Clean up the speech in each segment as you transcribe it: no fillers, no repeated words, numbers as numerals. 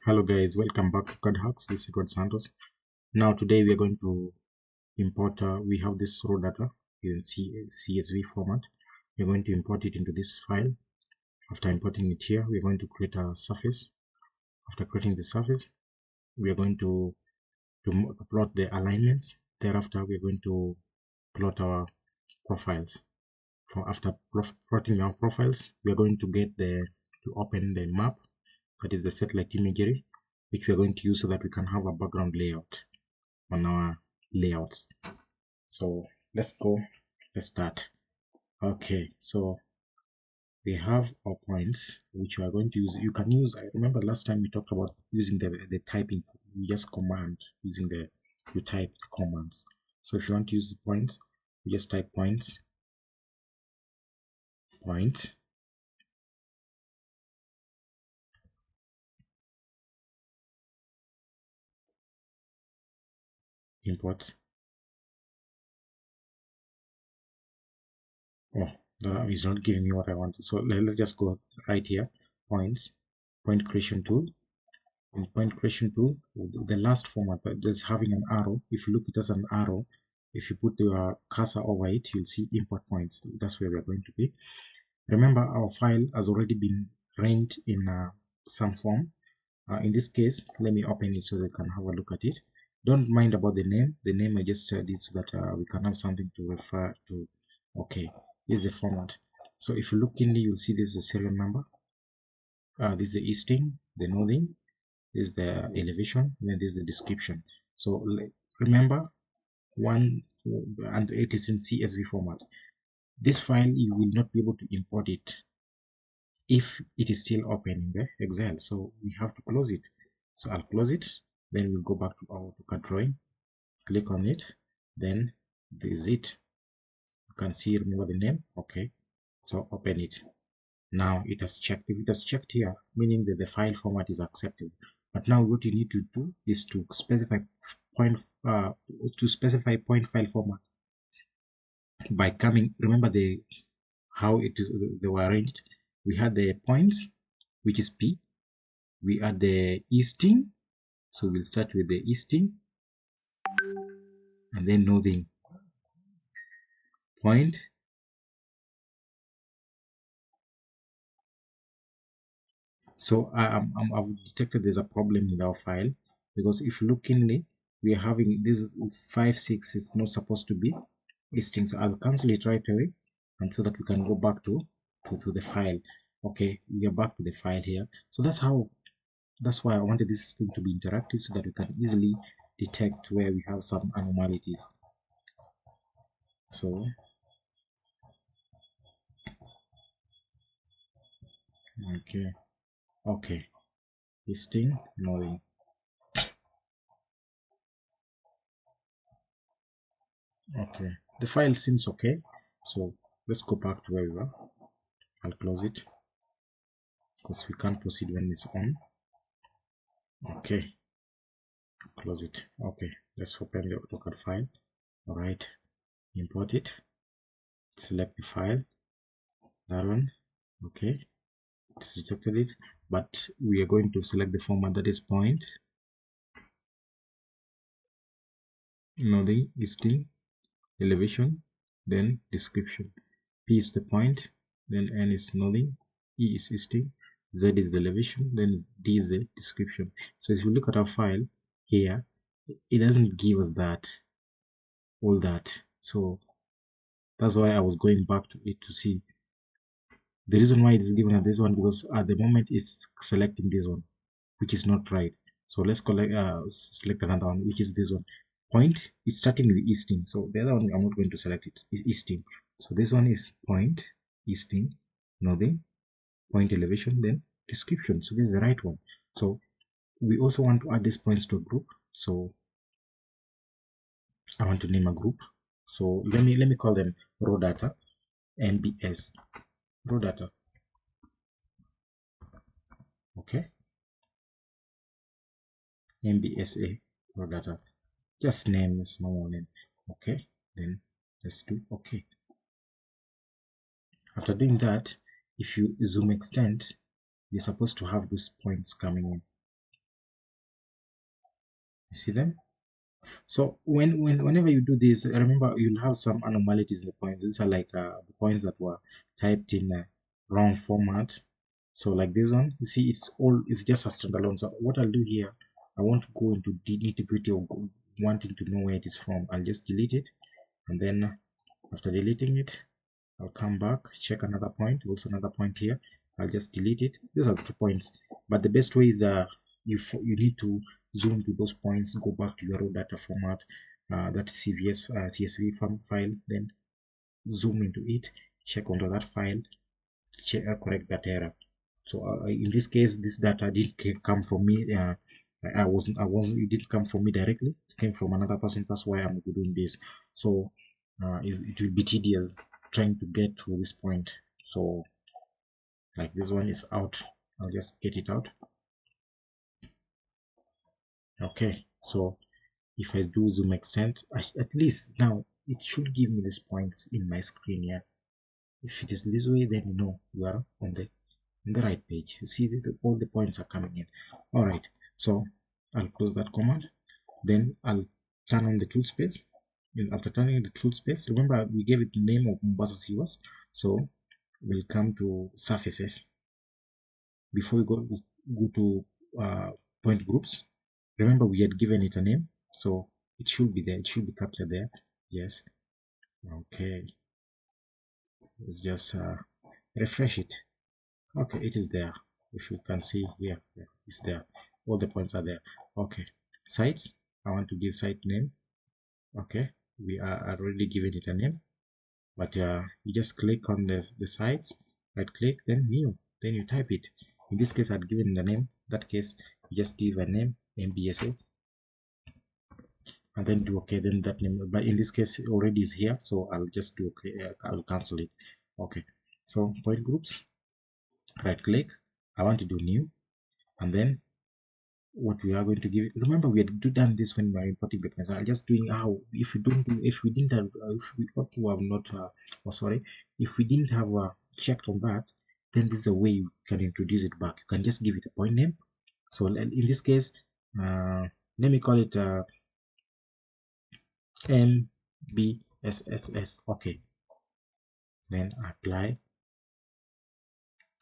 Hello guys, welcome back to CAD Hacks. This is Edward Santos. Now today we are going to import, we have this raw data in CSV format. We're going to import it into this file. After importing it here, we're going to create a surface. After creating the surface, we are going to plot the alignments. Thereafter, we're going to plot our profiles. After plotting our profiles, we are going to to open the map, that is the satellite imagery, which we are going to use so that we can have a background layout on our layouts. So let's start. Okay, so we have our points which we are going to use. You can use, I remember last time we talked about using the typing. You just command using you type the commands. So if you want to use the points, you just type point, import. Oh, that is not giving me what I want. So let's just go right here, points, point creation tool. In point creation tool, the last format, but just having an arrow. If you look at it as an arrow, if you put your cursor over it, you'll see import points. That's where we're going to be. Remember, our file has already been ranged in some form. In this case, let me open it so they can have a look at it. Don't mind about the name. The name I just did so that we can have something to refer to. Okay, this is the format. So if you look in there, you'll see this is the serial number. This is the easting, the northing. This is the elevation, then this is the description. So remember, and it is in CSV format. This file, you will not be able to import it if it is still open in the Excel. So we have to close it. So I'll close it. Then we'll go back to our AutoCAD drawing. Click on it. Then this is it. You can see, remember the name. Okay. So open it. Now it has checked. If it has checked here, meaning that the file format is accepted. But now what you need to do is to specify point file format by coming. Remember how they were arranged. We had the points, which is P. We had the easting, so we'll start with the easting, and then northing, point, so I've detected there's a problem in our file, because if you look in it, we are having this 5-6 is not supposed to be easting. So I'll cancel it right away, and so that we can go back to the file. Okay, we are back to the file here. So that's why I wanted this thing to be interactive, so that we can easily detect where we have some anomalies. So okay, easting, northing. Okay, the file seems okay, so let's go back to where we were. I'll close it because we can't proceed when it's on. Okay, close it. Okay, let's open the AutoCAD file. All right, import it, select the file, that one. Okay, it's detected it, but we are going to select the format, that is point, the easting, elevation, then description. P is the point, then N is northing, E is easting, Z is the elevation, then D is the description. So if you look at our file here, it doesn't give us all that. So that's why I was going back to it to see the reason why it is given at this one, because at the moment it's selecting this one, which is not right. So let's select another one, which is this one. Point is starting with easting. So the other one I'm not going to select it. Is easting. So this one is point, easting, northing, point, elevation, then description. So this is the right one. So we also want to add these points to a group. So I want to name a group. So let me call them raw data, MBS, raw data. Okay, MBSA, raw data. Just name this normal name. Okay, then let's do okay. After doing that, if you zoom extend, you're supposed to have these points coming in. You see them? So whenever you do this, remember you'll have some anomalies in the points. These are like the points that were typed in wrong format. So like this one, you see, it's just a standalone. So what I'll do here, I want to go into the nitty-gritty of wanting to know where it is from. I'll just delete it, and then after deleting it, I'll come back, check another point, also another point here. I'll just delete it. These are 2 points, but the best way is you need to zoom to those points, go back to your raw data format, that CSV file, then zoom into it, check onto that file, correct that error. So in this case, this data didn't come from me. It didn't come from me directly. It came from another person. That's why I'm doing this. So it will be tedious trying to get to this point. So like this one is out. I'll just get it out. Okay. So if I do zoom extend, at least now it should give me these points in my screen here. If it is this way, then you know you are on the right page. You see all the points are coming in. All right, so I'll close that command, then I'll turn on the tool space. And after turning the tool space, remember we gave it the name of Mombasa Siwas, so we'll come to surfaces. Before we go to point groups, remember we had given it a name, so it should be there, it should be captured there. Yes. Okay, let's just refresh it. Okay, it is there. If you can see here, it's there. All the points are there. Okay, sites. I want to give site name. Okay, we are already giving it a name, but you just click on the sites, right click, then new, then you type it. In this case, I'd given the name. That case, you just give a name, MBSA, and then do okay. Then that name, but in this case, it already is here, so I'll just do okay. I'll cancel it. Okay, so point groups, right click. I want to do new, and then what we are going to give it. Remember we had done this when we were importing the points. I'm just doing how if we don't do, if we didn't have if we ought to have not oh sorry, if we didn't have checked on that, then this is a way you can introduce it back. You can just give it a point name. So in this case, let me call it MBSSS. Okay, then apply.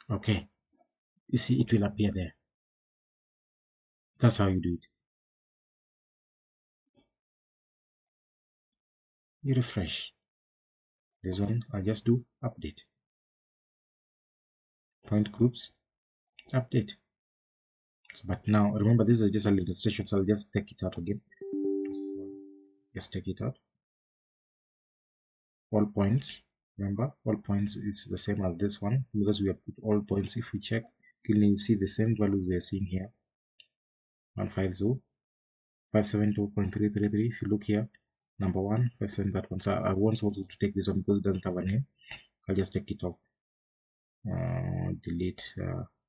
Okay, you see it will appear there. That's how you do it. You refresh this one. I'll just do update point groups, update. But now remember, this is just a illustration, so I'll just take it out again. Just take it out. All points, remember all points is the same as this one because we have put all points. If we check, can you see the same values we are seeing here? 150 572.333. If you look here, number 1 570, that one. So I want also to take this one because it doesn't have a name. I'll just take it off. Delete.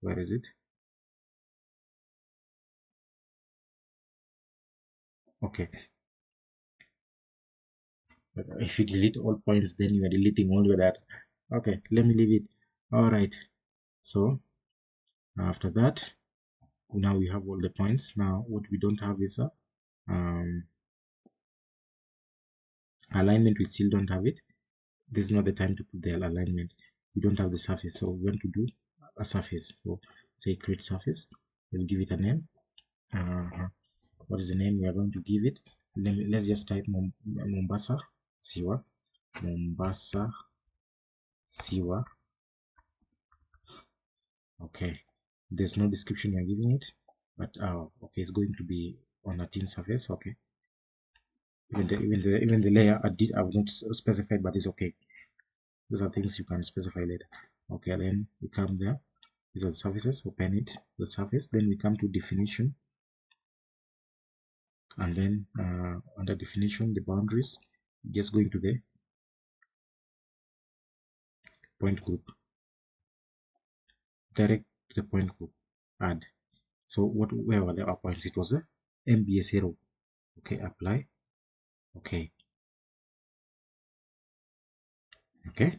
Where is it? Okay, but if you delete all points, then you are deleting all your data. Okay, let me leave it. All right, so after that, now we have all the points. Now what we don't have is a alignment. We still don't have it. This is not the time to put the alignment. We don't have the surface, so we want to do a surface. So say create surface. We'll give it a name. What is the name we are going to give it? Let's just type Mombasa Siwa. Mombasa Siwa. Okay, there's no description you're giving it, but okay, it's going to be on a thin surface. Okay, even the layer I've not specified, but it's okay. Those are things you can specify later. Okay, then we come there. These are the surfaces. Open it, the surface. Then we come to definition, and then under definition, the boundaries. Just going to the point group. Direct to the point group. Add. So where were the points? It was a MBS arrow. Okay, apply. Okay. Okay.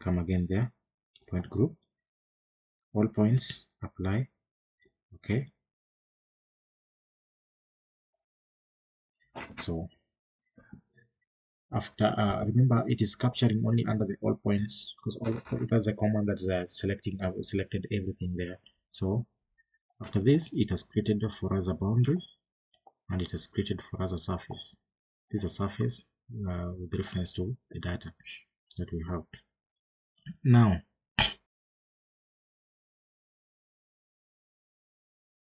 Come again there. Point group. All points. Apply. Okay. So after remember, it is capturing only under the all points, because all that's a command that's selecting. I've selected everything there. So after this, it has created for us a boundary, and it has created for us a surface. This is a surface with reference to the data that we have. Now